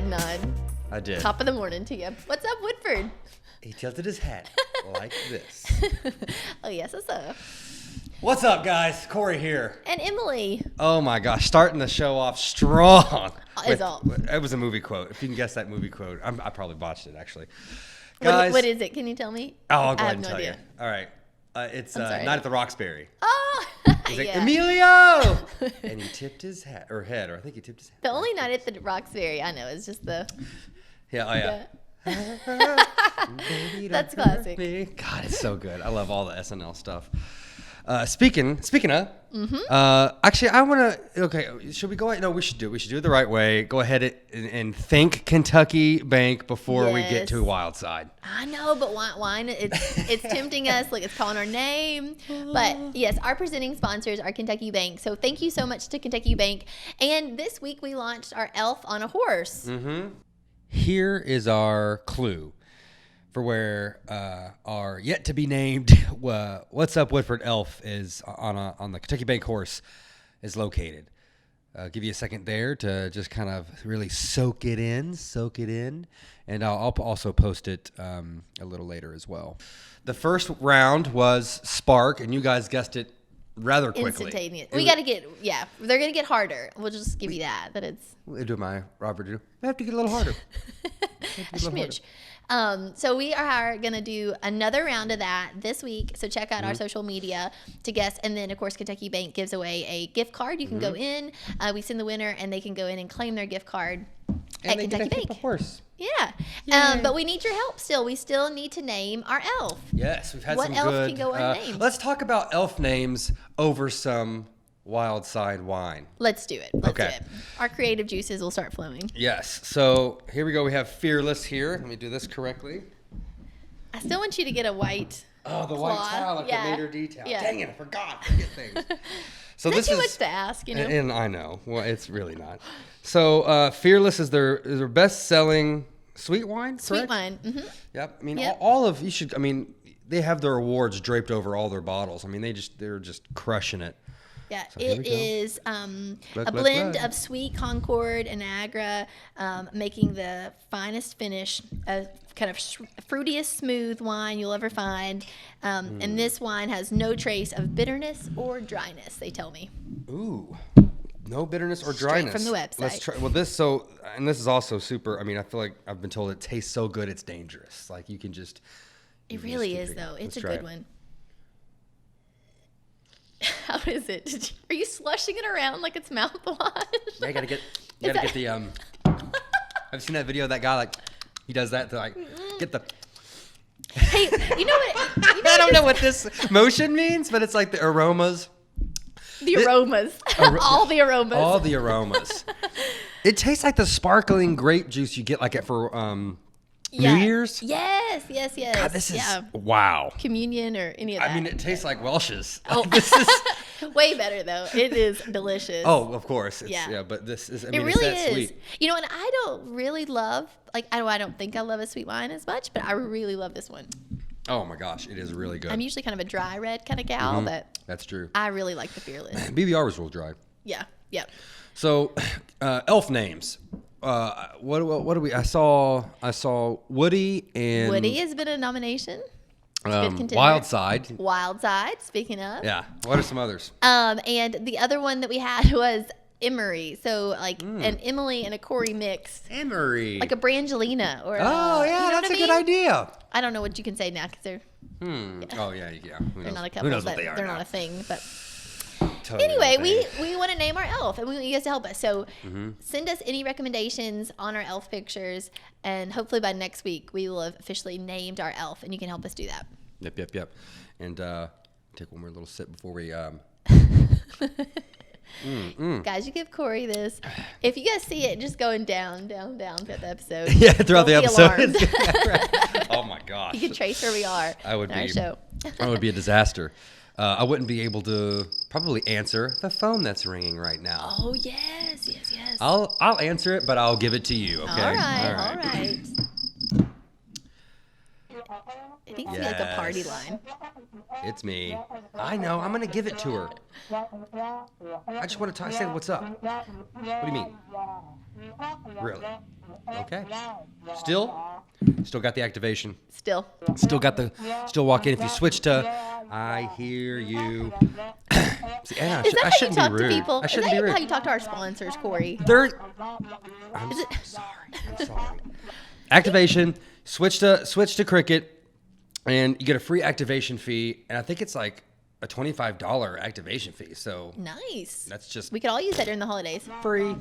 head nod. I did. Top of the morning to you. What's up, Woodford? He tilted his hat like this. Oh, yes, what's up? What's up, guys? Cory here. And Emily. Oh, my gosh. Starting the show off strong. All. It was a movie quote. If you can guess that movie quote. I probably botched it, actually. Guys. What is it? Can you tell me? Oh, I'll go ahead and no tell idea. you. All right. It's sorry, Night at the Roxbury. Oh, He's like, yeah. Emilio! And he tipped his hat, or I think he tipped his hat. The only Night at the Roxbury I know is just the... Yeah, oh, yeah. Baby, That's don't hurt classic. me. God, it's so good. I love all the SNL stuff. Speaking of, actually, I want to. Okay, should we go ahead? No, we should do it the right way. Go ahead and thank Kentucky Bank before we get to Wild Side. I know, but wine it's tempting us. Like, it's calling our name. But yes, our presenting sponsors are Kentucky Bank. So thank you so much to Kentucky Bank. And this week we launched our Elf on a Horse. Mm-hmm. Here is our clue for where our yet to be named What's Up Woodford elf is on the Kentucky Bank horse is located. Give you a second there to just kind of really soak it in, and I'll also post it a little later as well. The first round was Spark, and you guys guessed it rather quickly. Instantaneous. We got to get, they're going to get harder. We'll just give you that it's... We do my Robert do. We have to get a little harder. A smidge. So we are going to do another round of that this week. So check out our social media to guess. And then, of course, Kentucky Bank gives away a gift card. You can go in. We send the winner, and they can go in and claim their gift card at Kentucky Bank. A horse. Yeah. But we need your help still. We still need to name our elf. Yes, we've had some good... What elf can go unnamed? Let's talk about elf names over some Wild Side wine. Let's do it. Let's do it. Our creative juices will start flowing. Yes. So here we go. We have Fearless here. Let me do this correctly. I still want you to get a white the claw. white towel, like the later detail. Yeah. Dang it, I forgot to get things. So That's this too is much to ask, you know. And I know. Well, it's really not. So Fearless is their best-selling sweet wine, correct? Sweet wine. Mm-hmm. Yep. I mean, all of you should. I mean, they have their awards draped over all their bottles. I mean, they're just crushing it. Yeah, So it is a blend of sweet Concord and Niagara, making the finest finish, a kind of fruitiest, smooth wine you'll ever find. And this wine has no trace of bitterness or dryness, they tell me. Ooh, no bitterness or Straight dryness. from the website. Let's try. Well, this is also super. I mean, I feel like I've been told it tastes so good it's dangerous. Like you can just. It really is, though. It's a good one. How is it? Are you slushing it around like it's mouthwash? Yeah, you gotta get the Have you seen that video of that guy, like he does that to like get the Hey, you know what? I don't know what this motion means, but it's like the aromas. The aromas. All the aromas. All the aromas. It tastes like the sparkling grape juice you get like for New Year's. Yes. God, this is wow. Communion or any of that. I mean, it tastes like Welch's. Oh. This is way better though. It is delicious. Oh, of course. It's, Yeah. But this is. I It mean, really it's that is. sweet. You know, and I don't really love I don't think I love a sweet wine as much, but I really love this one. Oh my gosh, it is really good. I'm usually kind of a dry red kind of gal, but That's true. I really like the Fearless. BBR was real dry. Yeah. So, elf names. What do we? I saw Woody and Woody has been a nomination. Good contender. Wild Side. Wild Side. Speaking of. Yeah. What are some others? And the other one that we had was Emery. So like an Emily and a Cory mix. Emery. Like a Brangelina or oh yeah, you know that's what a I mean? good idea. I don't know what you can say now because they're Oh yeah. they're not a couple, knows but what they are they're now? not a thing. But Totally anyway, what they- we want to name our elf, and we want you guys to help us. So send us any recommendations on our elf pictures, and hopefully by next week we will have officially named our elf, and you can help us do that. Yep. And take one more little sip before we. Guys, you give Cory this. If you guys see it just going down throughout the episode. Yeah, throughout the don't be episode. alarmed. Right. Oh my gosh. You can trace where we are. I would in our be. show. That would be a disaster. I wouldn't be able to probably answer the phone that's ringing right now. Oh yes. I'll answer it, but I'll give it to you. Okay. All right. It needs to be like a party Yes. line. It's me. I know. I'm gonna give it to her. I just want to say what's up. What do you mean? Really? Okay. Still got the activation. Still. Still walk in. If you switch to, I hear you. See, Anna, Is that I how you shouldn't be talk to rude. people? I Is shouldn't that be rude. how you talk to our sponsors, Cory? I'm sorry. Activation. Switch to Cricket, and you get a free activation fee. And I think it's like a $25 activation fee. So Nice. that's just We could all use that during the holidays. free.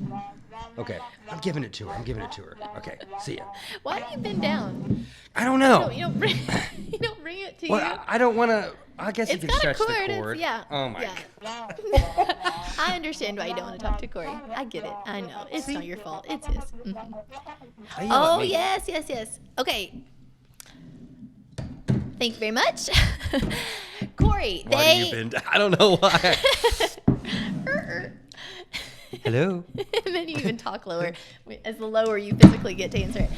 Okay, I'm giving it to her. Okay, see ya. Why have you been down? I don't know. You don't bring it to you. Well, I don't want to. I guess It's you can got a stretch cord. the cord. Yeah. Oh my yeah. God. I understand why you don't want to talk to Cory. I get it. I know. It's not your fault. It's his. Mhm. They yell at Oh, me. yes. Okay. Thank you very much. Cory, Why do you bend? I don't know why. Hello. And then you even talk lower. As the lower you physically get to answer it.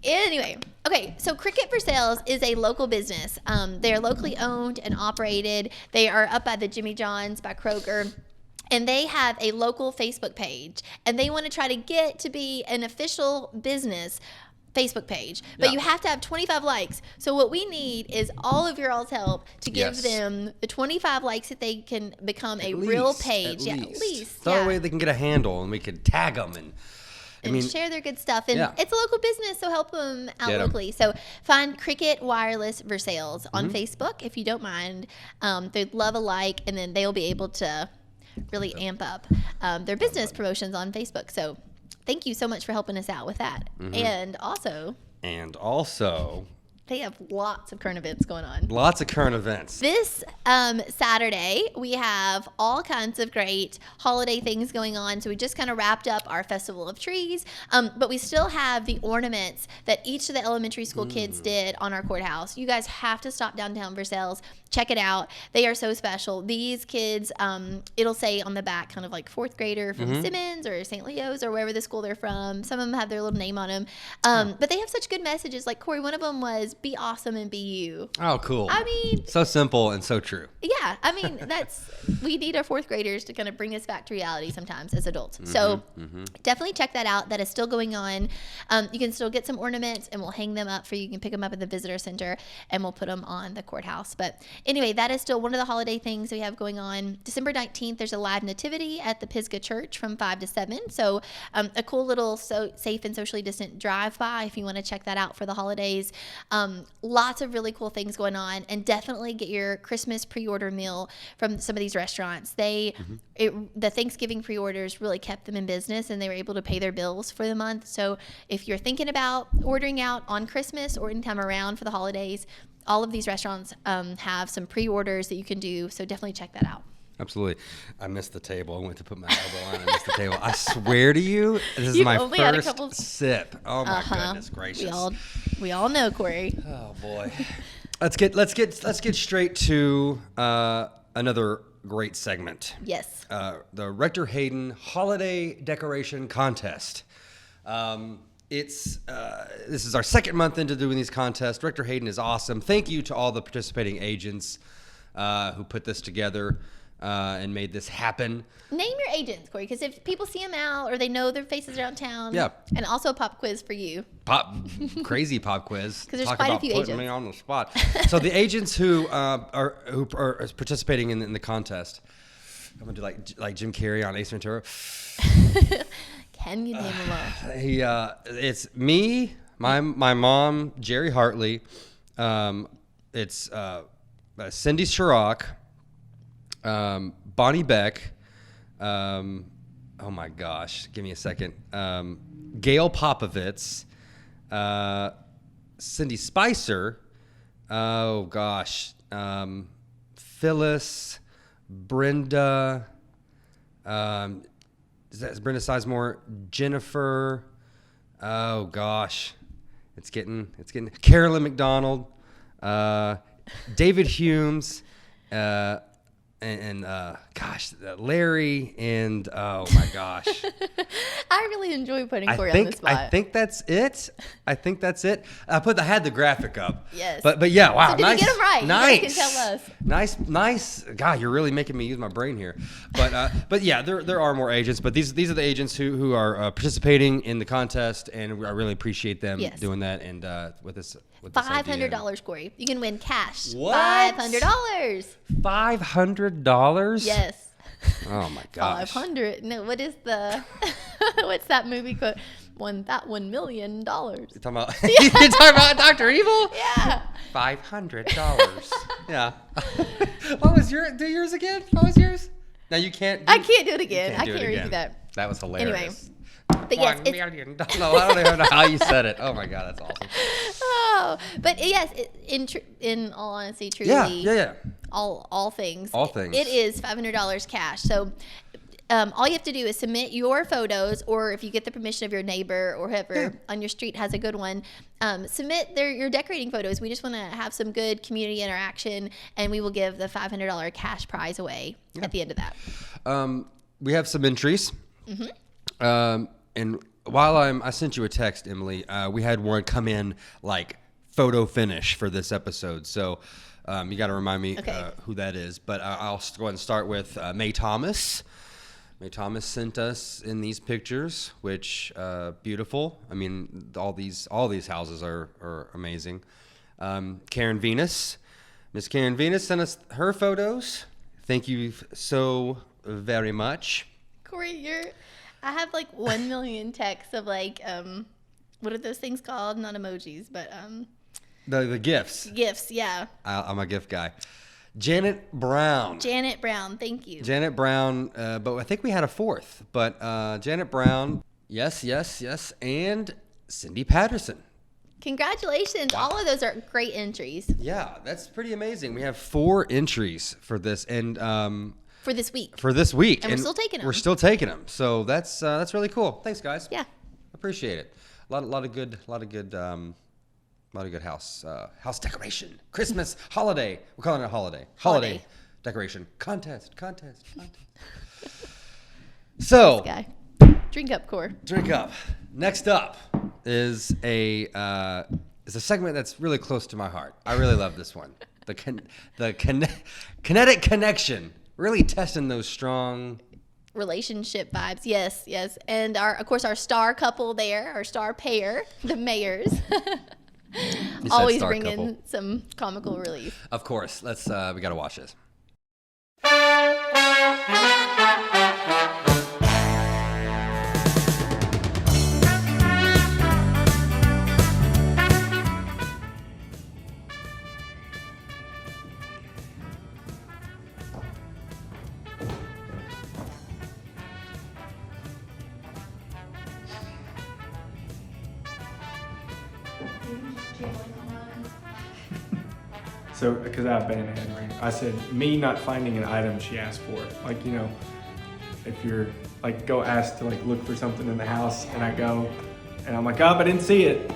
Anyway, okay, so Cricket for Sales is a local business. They're locally owned and operated. They are up by the Jimmy John's by Kroger. And they have a local Facebook page. And they want to try to get to be an official business Facebook page. But you have to have 25 likes. So what we need is all of your all's help to give them the 25 likes that they can become a real page. At least. So that way they can get a handle and we can tag them and share their good stuff. And it's a local business, so help them out locally. So find Cricket Wireless Versales on Facebook if you don't mind. They'd love a like, and then they'll be able to really amp up their business promotions on Facebook. So thank you so much for helping us out with that. And also, they have lots of current events going on. Lots of current events. This Saturday, we have all kinds of great holiday things going on. So we just kind of wrapped up our Festival of Trees, but we still have the ornaments that each of the elementary school kids did on our courthouse. You guys have to stop downtown Versailles. Check it out. They are so special. These kids, it'll say on the back kind of like fourth grader from Simmons or St. Leo's or wherever the school they're from. Some of them have their little name on them. But they have such good messages. Like Cory, one of them was, be awesome and be you. Oh, cool. I mean, so simple and so true. Yeah, I mean, we need our fourth graders to kind of bring us back to reality sometimes as adults. So definitely check that out. That is still going on. You can still get some ornaments and we'll hang them up for you. You can pick them up at the visitor center and we'll put them on the courthouse. But anyway, that is still one of the holiday things we have going on. December 19th, there's a live nativity at the Pisgah Church from 5 to 7. So a cool little safe and socially distant drive-by if you want to check that out for the holidays. Lots of really cool things going on, and definitely get your Christmas pre-order meal from some of these restaurants. The Thanksgiving pre-orders really kept them in business, and they were able to pay their bills for the month. So if you're thinking about ordering out on Christmas or anytime around for the holidays, all of these restaurants have some pre-orders that you can do. So definitely check that out. Absolutely. I missed the table. I went to put my elbow on and missed the table. I swear to you, this is my first sip. Oh my goodness gracious. We all know, Cory. Oh boy. Let's get straight to another great segment. Yes. The Rector Hayden Holiday Decoration Contest. This is our second month into doing these contests. Rector Hayden is awesome. Thank you to all the participating agents who put this together and made this happen. Name your agents, Cory, because if people see them out or they know their faces around town. Yeah. And also a pop quiz for you. Crazy pop quiz. Because there's quite a few agents. Putting me on the spot. So the agents who are participating in the contest, I'm gonna do like Jim Carrey on Ace Ventura. Can you name them all? It's me, my mom, Jerry Hartley. It's Cindy Chirac, Bonnie Beck. Oh my gosh, give me a second. Gail Popovitz, Cindy Spicer. Oh gosh, Phyllis, Brenda. Is Brenda Sizemore, Jennifer? Oh gosh, it's getting Carolyn McDonald, David Humes, gosh, Larry and oh my gosh. I really enjoy putting Cory on the spot. I think that's it. I had the graphic up. Yes. But yeah, wow. So did you get them right? Nice. You guys can tell us. Nice. God, you're really making me use my brain here. But yeah, there are more agents. But these are the agents who are participating in the contest, and I really appreciate them doing that. And with this. $500, Cory. You can win cash. What? $500. $500? Yes. Oh my gosh. 500. No, what is the? What's that movie called? $1 million. You're talking about Dr. Evil? Yeah. $500. Yeah. What was yours again? What was yours? Now you can't. I can't do it again. I can't redo that. That was hilarious. Anyway. But yes, I don't even know how you said it. Oh my God, that's awesome. Oh, but yes, in all honesty, truly, yeah. All things. All things. It is $500 cash. So, all you have to do is submit your photos, or if you get the permission of your neighbor or whoever on your street has a good one, submit your decorating photos. We just want to have some good community interaction, and we will give the $500 cash prize away at the end of that. We have some entries. Mm-hmm. And while I sent you a text, Emily, we had one come in like photo finish for this episode. So you got to remind me who that is. But I'll go ahead and start with May Thomas. May Thomas sent us in these pictures, which beautiful. I mean, all these houses are amazing. Karen Venus. Miss Karen Venus sent us her photos. Thank you so very much. Cory, I have like 1 million texts of like, what are those things called? Not emojis, but the gifts. Gifts, yeah. I'm a gift guy. Janet Brown, thank you. Janet Brown, but I think we had a fourth. But Janet Brown, yes, and Cindy Patterson. Congratulations. Wow. All of those are great entries. Yeah, that's pretty amazing. We have 4 entries for this, and for this week. And we're still taking them. We're still taking them. So that's really cool. Thanks, guys. Yeah. Appreciate it. A lot of good house decoration. Christmas holiday. We're calling it a holiday. Holiday decoration contest. So, drink up, Cory. Drink up. Next up is a segment that's really close to my heart. I really love this one. The kinetic connection. Really testing those strong relationship vibes. Yes. And of course our star couple there, our star pair, the Mayors. Always bringing some comical relief. Of course. We got to watch this. So, because I abandoned Henry, I said, me not finding an item she asked for. Like, if you're, like, go ask to, like, look for something in the house, and I go, and I'm like, I didn't see it.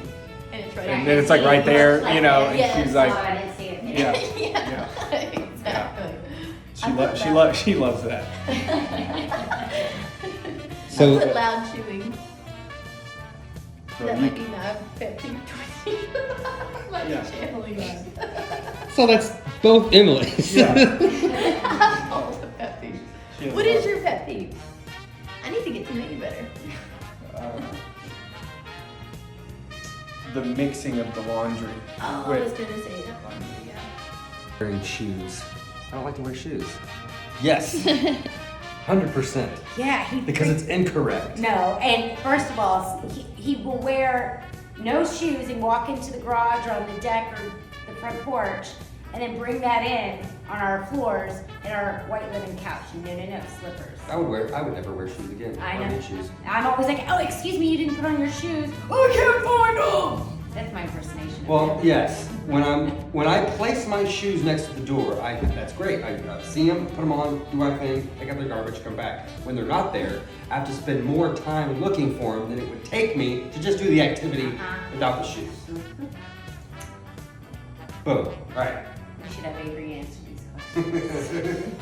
And it's right and then it's, like, right there, and she's like, I didn't see it. Yeah. Exactly. She loves that. So That's loud chewing. So That you- might be my pet peeve towards you. Might be channeling that. So that's both Emily's. Yeah. All the pet peeves. She has What a is lot. your pet peeve? I need to get to know you better. The mixing of the laundry. Oh, I was gonna say that one. Yeah. Wearing shoes. I don't like to wear shoes. Yes. 100%. Yeah, Because it's incorrect. no. And first of all, he will wear no shoes and walk into the garage or on the deck or the front porch, and then bring that in on our floors and our white linen couch. No, slippers. I would never wear shoes again. I know. need shoes. I'm always like, oh, excuse me, you didn't put on your shoes. Oh, I can't find them. That's my impersonation. of Well, him. yes. When I place my shoes next to the door, that's great. I see them, put them on, do my thing, take out their garbage, come back. When they're not there, I have to spend more time looking for them than it would take me to just do the activity without the shoes. Boom. All right. We should have Avery answer these Grayson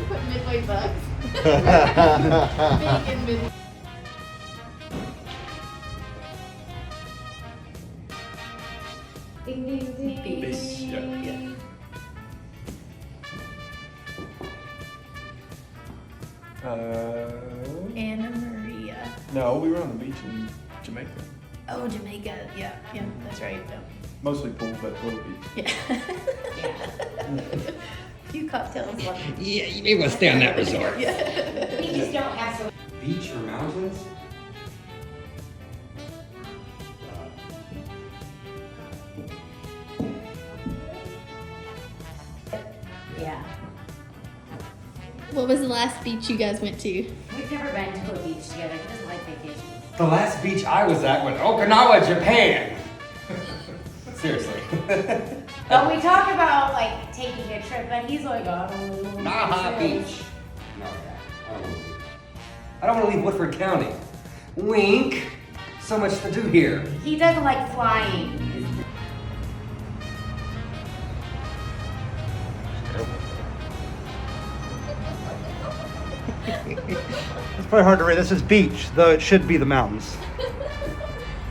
put Midway Bucks. Bacon Midway. Ding, ding, ding. Beach. Yeah. Anna Maria. No, we were on the beach in Jamaica. Oh, Jamaica. Yeah, that's right. Mostly pool, but a little beach. Yeah. A few cocktails left. Yeah, you may want to stay on that resort. We just don't have so. Beach or mountains? Yeah. What was the last beach you guys went to? We've never been to a beach together. He doesn't like vacations. The last beach I was at was Okinawa, Japan. Seriously. But we talk about like taking a trip, and he's like, I don't really want to Naha do this. Beach. No, I don't want to leave Woodford County. Wink. So much to do here. He doesn't like flying. It's probably hard to read. This is beach, though it should be the mountains.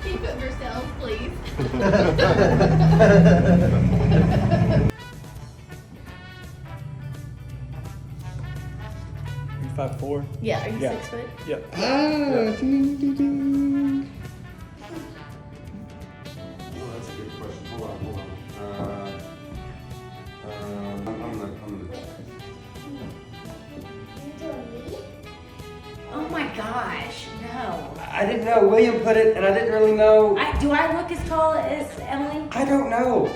Keep it yourself, please. 5'4". Yeah, are you Yeah. 6 foot? Yep. Ah, ding, ding, ding. Oh, that's a good question. Hold on. I'm gonna. Oh my gosh, no. I didn't know. William put it, and I didn't really know. Do I look as tall as Emily? I don't know.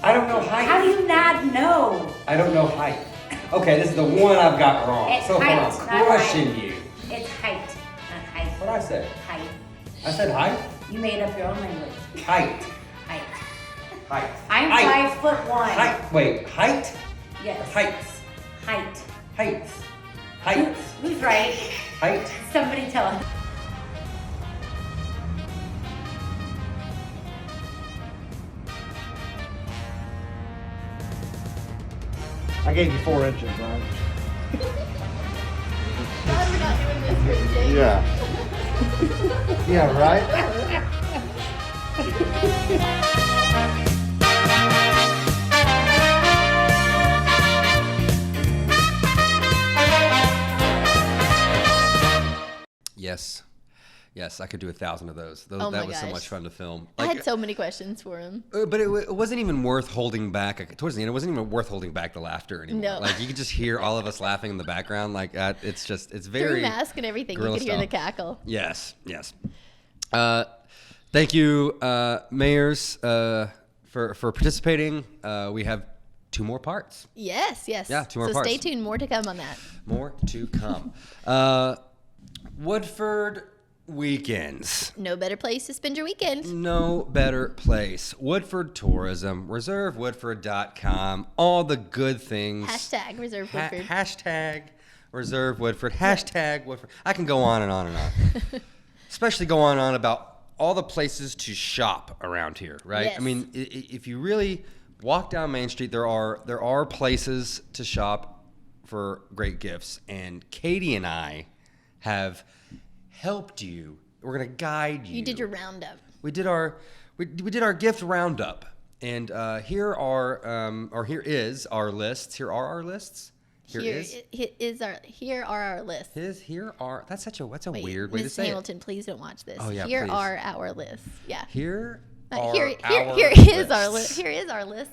I don't know height. How do you not know? I don't know height. Okay, this is the one I've got wrong. It's So height, far, not I'm crushing height. you. It's height, not height. What'd I say? Height. I said height? You made up your own language. Height. Height. Height. I'm Height. 5'1". Height. Wait, height? Yes. Heights. Height. Heights. Heights. Who's right? Height. Somebody tell him. I gave you 4 inches, right? God, we're not doing this for the day. Yeah. Yeah, right? Yes. Yes, I could do 1,000 of those. Oh that my was so gosh. much fun to film. I had so many questions for him. But it wasn't even worth holding back. Towards the end, it wasn't even worth holding back the laughter anymore. No. Like, you could just hear all of us laughing in the background. Like, it's Through very... mask and everything, you guerrilla could hear the style. cackle. Yes, yes. Thank you, mayors, for participating. We have 2 more parts. Yes. Yeah, 2 more so parts. stay tuned. More to come on that. More to come. Woodford weekends. No better place to spend your weekend. No better place. Woodford Tourism, reservewoodford.com, all the good things. Hashtag Reserve Woodford. Hashtag Reserve Woodford. Hashtag Woodford. I can go on and on and on. Especially go on and on about all the places to shop around here, right? Yes. I mean, if you really walk down Main Street, there are places to shop for great gifts. And Katie and I have helped you. We're gonna guide you. You did your roundup. We did our gift roundup, and here is our lists. Here are our lists. Here are our lists. That's a Wait, weird way to Ms. say Hamilton, please don't watch this. Oh, yeah, Here please. are our lists. Yeah. it. Here Here are is our list. lists. Here is our list.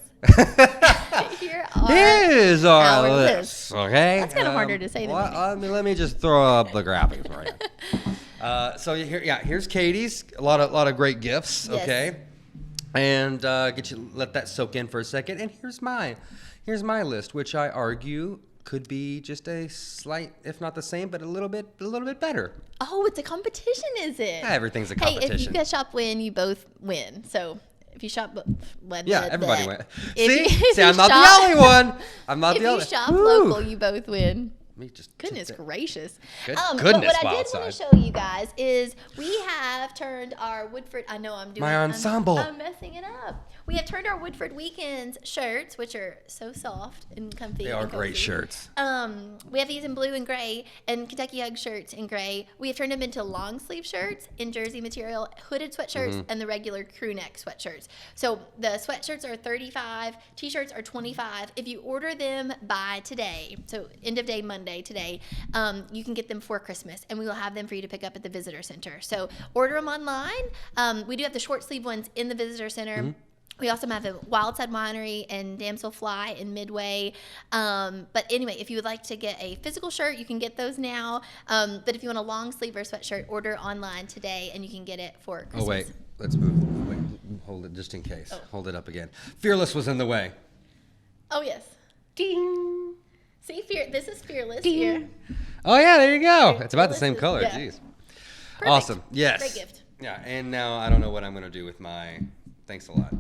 Here's our our list. list. Okay, That's kinda harder to say than let me just throw up the graphics for you. So here's Katie's. A lot of great gifts. Yes. Okay, and let that soak in for a second. And here's my list, which I argue could be just a slight, if not the same, but a little bit better. Oh, it's a competition, is it? Everything's a Hey, if you competition. guys shop win, you both win. So If you shop, Yeah, everybody went. If See, you I'm not shop- the only one. I'm not If the you only. shop Woo. local, you both win. Let me just Goodness gracious. Good But goodness, what I Wild did want to Side. show you guys is we have turned our Woodford. I know I'm doing My ensemble. I'm messing it up. We have turned our Woodford Weekends shirts, which are so soft and comfy. They are and great cozy. shirts. We have these in blue and gray, and Kentucky Hug shirts in gray. We have turned them into long sleeve shirts in jersey material, hooded sweatshirts, Mm-hmm. and the regular crew neck sweatshirts. So the sweatshirts are $35, t-shirts are $25. If you order them by today, so end of day Monday today, you can get them for Christmas, and we will have them for you to pick up at the visitor center. So order them online. We do have the short sleeve ones in the visitor center. Mm-hmm. We also have a Wildside Winery and Damsel Fly in Midway. But anyway, if you would like to get a physical shirt, you can get those now. But if you want a long sleeve or sweatshirt, order online today, and you can get it for Christmas. Oh wait, let's move. Wait, hold it just in case. Oh. Hold it up again. Fearless was in the way. Oh, yes. Ding. See, this is Fearless here. Oh yeah, there you go. It's about the same Fearless color. is- yeah. Jeez. Perfect. Awesome. Yes. Great gift. Yeah, and now I don't know what I'm gonna do with my. Thanks a lot.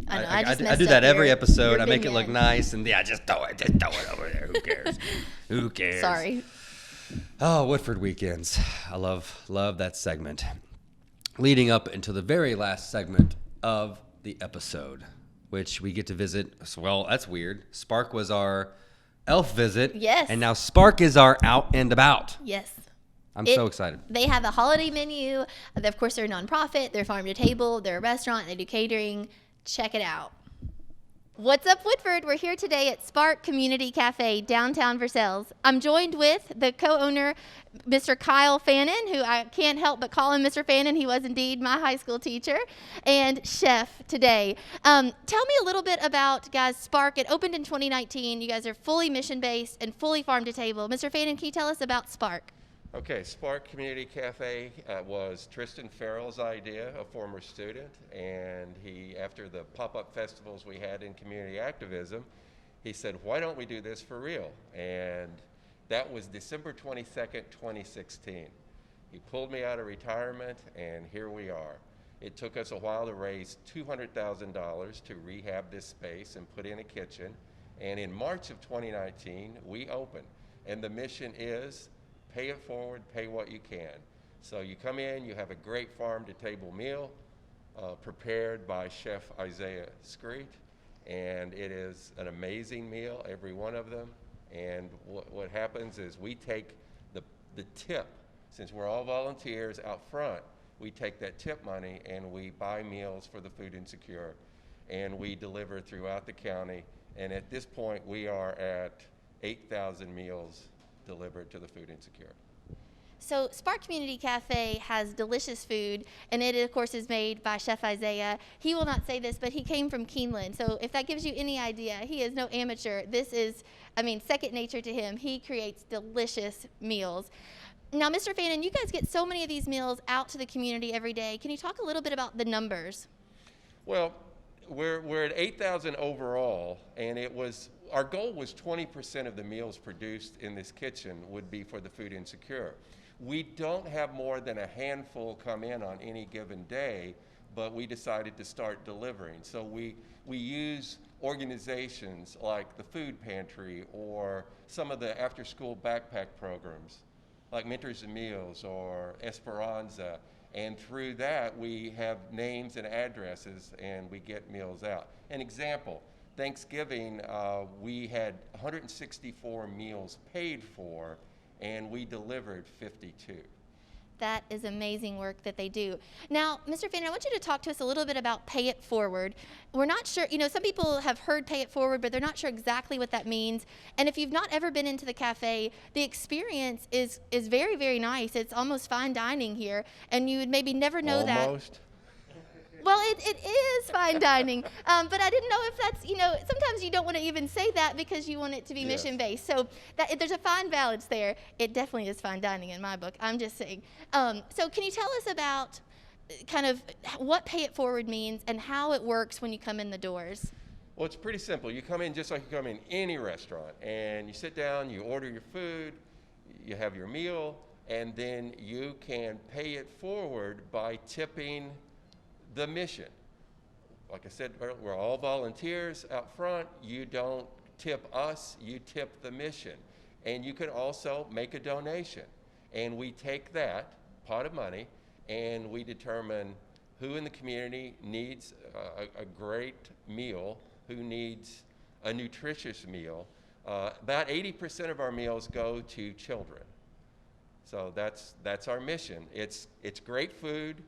I know, I just do messed that up every your episode. I bin make it look man. nice, and yeah, just throw it over there. Who cares? Who cares? Sorry. Oh, Woodford Weekends. I love that segment. Leading up into the very last segment of the episode, which we get to visit. Well, that's weird. Spark was our elf visit. Yes. And now Spark is our out and about. Yes. I'm so excited. They have a holiday menu. Of course, they're a nonprofit. They're farm to table. They're a restaurant. They do catering. Check it out. What's up, Woodford? We're here today at Spark Community Cafe, downtown Versailles. I'm joined with the co-owner, Mr. Kyle Fannin, who I can't help but call him Mr. Fannin. He was indeed my high school teacher, and chef today. Tell me a little bit about, guys, Spark. It opened in 2019. You guys are fully mission-based and fully farm to table. Mr. Fannin, can you tell us about Spark? Okay, Spark Community Cafe was Tristan Farrell's idea, a former student, and he, after the pop-up festivals we had in community activism, he said, why don't we do this for real? And that was December 22nd, 2016. He pulled me out of retirement, and here we are. It took us a while to raise $200,000 to rehab this space and put in a kitchen, and in March of 2019, we opened, and the mission is pay it forward, pay what you can. So you come in, you have a great farm-to-table meal prepared by Chef Isaiah Screet, and it is an amazing meal, every one of them. And what happens is we take the tip, since we're all volunteers out front, we take that tip money and we buy meals for the food insecure, and we deliver throughout the county. And at this point, we are at 8,000 meals delivered to the food insecure. So Spark Community Cafe has delicious food, and it, of course, is made by Chef Isaiah. He will not say this, but he came from Keeneland. So if that gives you any idea, he is no amateur. This is, second nature to him. He creates delicious meals. Now, Mr. Fannin, you guys get so many of these meals out to the community every day. Can you talk a little bit about the numbers? Well, we're at 8,000 overall, and our goal was 20% of the meals produced in this kitchen would be for the food insecure. We don't have more than a handful come in on any given day, but we decided to start delivering. So we use organizations like the Food Pantry or some of the after-school backpack programs like Mentors and Meals or Esperanza. And through that, we have names and addresses, and we get meals out. An example, Thanksgiving, we had 164 meals paid for, and we delivered 52. That is amazing work that they do. Now, Mr. Fannin, I want you to talk to us a little bit about Pay It Forward. We're not sure, some people have heard Pay It Forward, but they're not sure exactly what that means. And if you've not ever been into the cafe, the experience is very, very nice. It's almost fine dining here, and you would maybe never know that. Almost. Well, it is fine dining, but I didn't know if that's, sometimes you don't want to even say that because you want it to be Yes. mission-based. So there's a fine balance there. It definitely is fine dining in my book. I'm just saying. So can you tell us about kind of what Pay It Forward means and how it works when you come in the doors? Well, it's pretty simple. You come in just like you come in any restaurant, and you sit down, you order your food, you have your meal, and then you can pay it forward by tipping the mission. like I said, we're all volunteers out front. You don't tip us, you tip the mission. And you can also make a donation. And we take that pot of money and we determine who in the community needs a great meal, who needs a nutritious meal. About 80% of our meals go to children. So that's our mission. It's great food.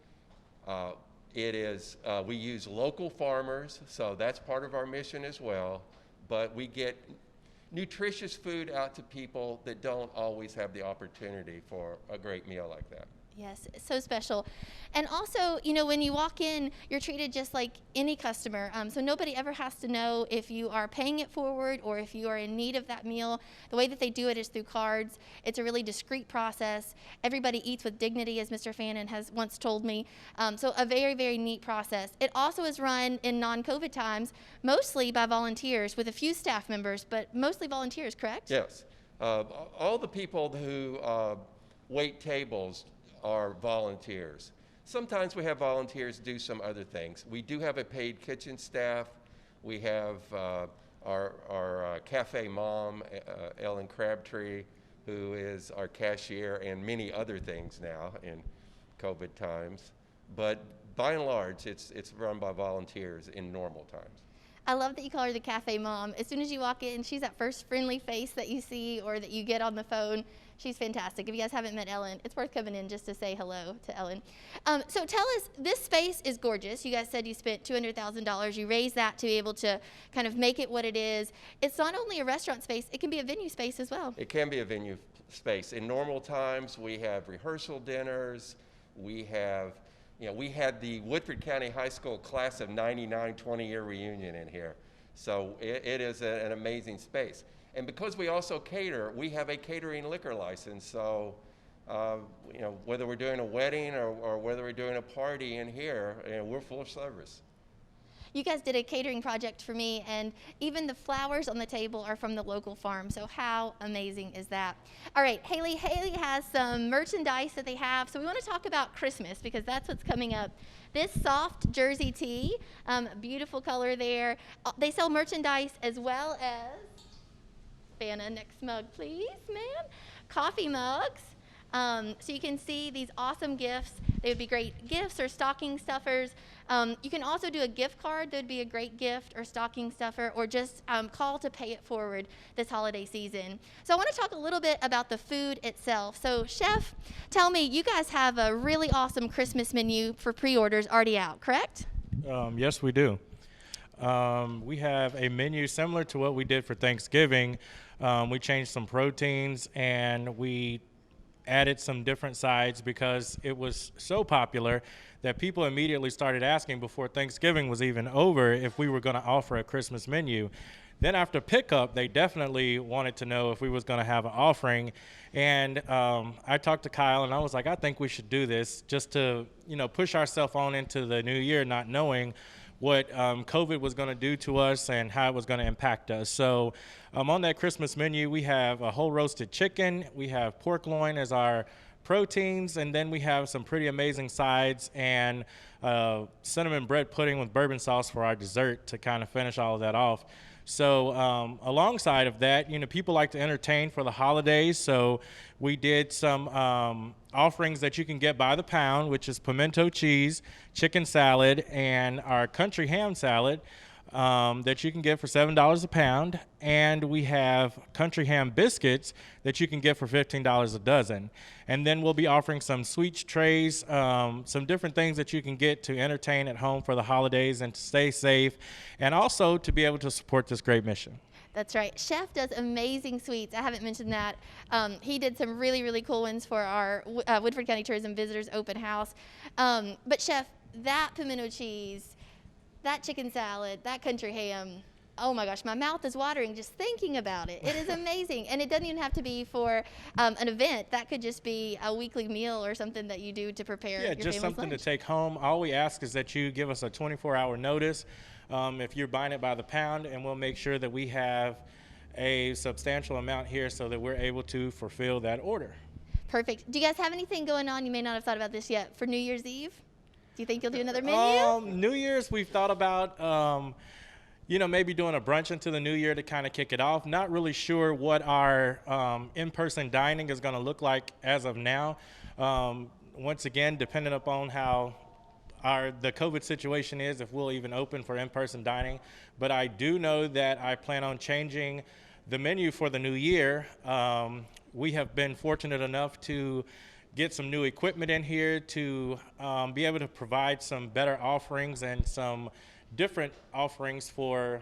We use local farmers, so that's part of our mission as well. But we get nutritious food out to people that don't always have the opportunity for a great meal like that. Yes, it's so special. And also, you know, when you walk in, you're treated just like any customer. So nobody ever has to know if you are paying it forward or if you are in need of that meal. The way that they do it is through cards. It's a really discreet process. Everybody eats with dignity, as Mr. Fannin has once told me. So a very, very neat process. It also is run in non-COVID times, mostly by volunteers with a few staff members, but mostly volunteers, correct? Yes. All the people who wait tables are volunteers. Sometimes we have volunteers do some other things. We do have a paid kitchen staff. We have our cafe mom, Ellen Crabtree, who is our cashier and many other things now in COVID times. But by and large, it's run by volunteers in normal times. I love that you call her the cafe mom. As soon as you walk in, she's that first friendly face that you see or that you get on the phone. She's fantastic. If you guys haven't met Ellen, it's worth coming in just to say hello to Ellen. So tell us, this space is gorgeous. You guys said you spent $200,000. You raised that to be able to kind of make it what it is. It's not only a restaurant space, it can be a venue space as well. It can be a venue space. In normal times, we have rehearsal dinners. We have, we had the Woodford County High School class of '99 20-year reunion in here. So it is an amazing space. And because we also cater, we have a catering liquor license. So, whether we're doing a wedding or whether we're doing a party in here, we're full service. You guys did a catering project for me, and even the flowers on the table are from the local farm. So how amazing is that? All right, Haley has some merchandise that they have. So we want to talk about Christmas because that's what's coming up. This soft jersey tee, beautiful color there. They sell merchandise as well as, Vanna, next mug, please, ma'am. Coffee mugs. So you can see these awesome gifts. They would be great gifts or stocking stuffers. You can also do a gift card. That would be a great gift or stocking stuffer, or just call to pay it forward this holiday season. So I want to talk a little bit about the food itself. So Chef, tell me, you guys have a really awesome Christmas menu for pre-orders already out, correct? Yes, we do. We have a menu similar to what we did for Thanksgiving. We changed some proteins and we added some different sides because it was so popular that people immediately started asking before Thanksgiving was even over if we were going to offer a Christmas menu. Then after pickup, they definitely wanted to know if we was going to have an offering. And I talked to Kyle and I was like, I think we should do this just to, push ourselves on into the new year, not knowing what COVID was going to do to us and how it was going to impact us. So on that Christmas menu, we have a whole roasted chicken, we have pork loin as our proteins, and then we have some pretty amazing sides and cinnamon bread pudding with bourbon sauce for our dessert to kind of finish all of that off. So alongside of that, people like to entertain for the holidays. So we did some offerings that you can get by the pound, which is pimento cheese, chicken salad, and our country ham salad that you can get for $7 a pound. And we have country ham biscuits that you can get for $15 a dozen. And then we'll be offering some sweet trays, some different things that you can get to entertain at home for the holidays and to stay safe, and also to be able to support this great mission. That's right. Chef does amazing sweets. I haven't mentioned that. He did some really, really cool ones for our Woodford County Tourism Visitors Open House. But Chef, that pimento cheese, that chicken salad, that country ham, oh my gosh, my mouth is watering just thinking about it. It is amazing. And it doesn't even have to be for an event. That could just be a weekly meal or something that you do to prepare your just family's something lunch. to take home. All we ask is that you give us a 24-hour notice if you're buying it by the pound, and we'll make sure that we have a substantial amount here so that we're able to fulfill that order. Perfect. Do you guys have anything going on? You may not have thought about this yet for New Year's Eve. Do you think you'll do another menu? New Year's, we've thought about, maybe doing a brunch into the new year to kind of kick it off. Not really sure what our in-person dining is going to look like as of now. Once again, depending upon how the COVID situation is, if we'll even open for in-person dining. But I do know that I plan on changing the menu for the new year. We have been fortunate enough to get some new equipment in here to be able to provide some better offerings and some different offerings for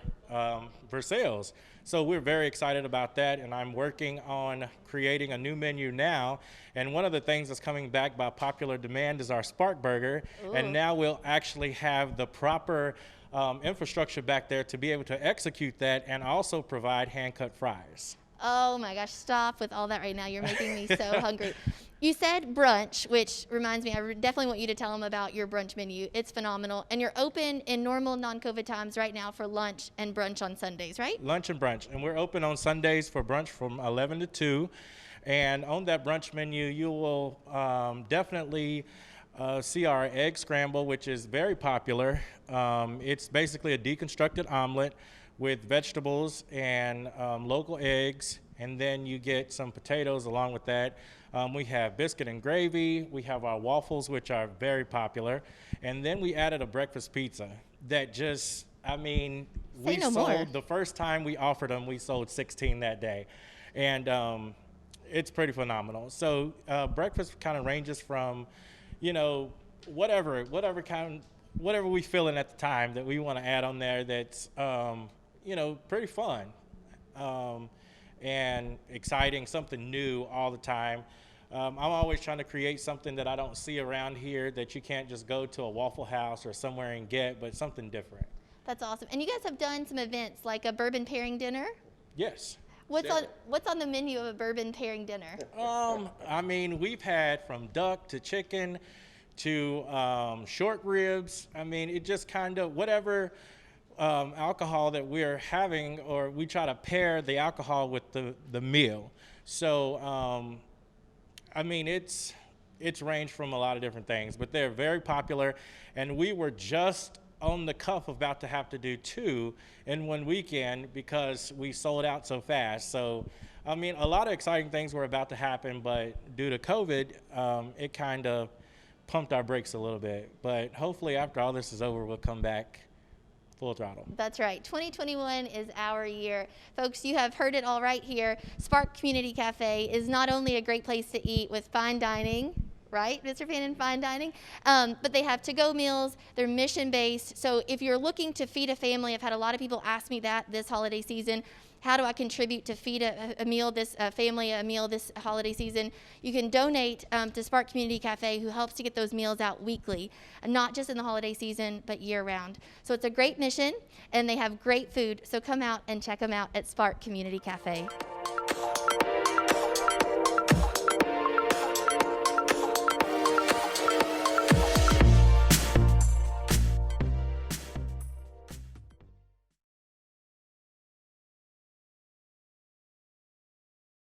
sales. So we're very excited about that, and I'm working on creating a new menu now. And one of the things that's coming back by popular demand is our Spark Burger. Ooh. And now we'll actually have the proper infrastructure back there to be able to execute that and also provide hand-cut fries. Oh my gosh, stop with all that right now. You're making me so hungry. You said brunch, which reminds me, I definitely want you to tell them about your brunch menu. It's phenomenal. And you're open in normal non-COVID times right now for lunch and brunch on Sundays, right? Lunch and brunch. And we're open on Sundays for brunch from 11 to 2. And on that brunch menu, you will definitely see our egg scramble, which is very popular. It's basically a deconstructed omelet with vegetables and local eggs, and then you get some potatoes along with that. We have biscuit and gravy. We have our waffles, which are very popular. And then we added a breakfast pizza that just, the first time we offered them, we sold 16 that day. And it's pretty phenomenal. So breakfast kind of ranges from, whatever we feeling at the time that we want to add on there that's, pretty fun and exciting, something new all the time. I'm always trying to create something that I don't see around here that you can't just go to a Waffle House or somewhere and get, but something different. That's awesome. And you guys have done some events like a bourbon pairing dinner? Yes. What's on the menu of a bourbon pairing dinner? We've had from duck to chicken to short ribs. It just kind of whatever alcohol that we're having, or we try to pair the alcohol with the meal. So, it's ranged from a lot of different things, but they're very popular. And we were just on the cuff about to have to do 2 in one weekend because we sold out so fast. So, a lot of exciting things were about to happen, but due to COVID, it kind of pumped our brakes a little bit. But hopefully after all this is over, we'll come back full throttle. That's right. 2021 is our year. Folks, you have heard it all right here. Spark Community Cafe is not only a great place to eat with fine dining, right, Mr. Fannin, fine dining, but they have to-go meals. They're mission-based. So if you're looking to feed a family, I've had a lot of people ask me that this holiday season. How do I contribute to feed a meal, this family a meal this holiday season? You can donate to Spark Community Cafe, who helps to get those meals out weekly, not just in the holiday season, but year-round. So it's a great mission, and they have great food. So come out and check them out at Spark Community Cafe.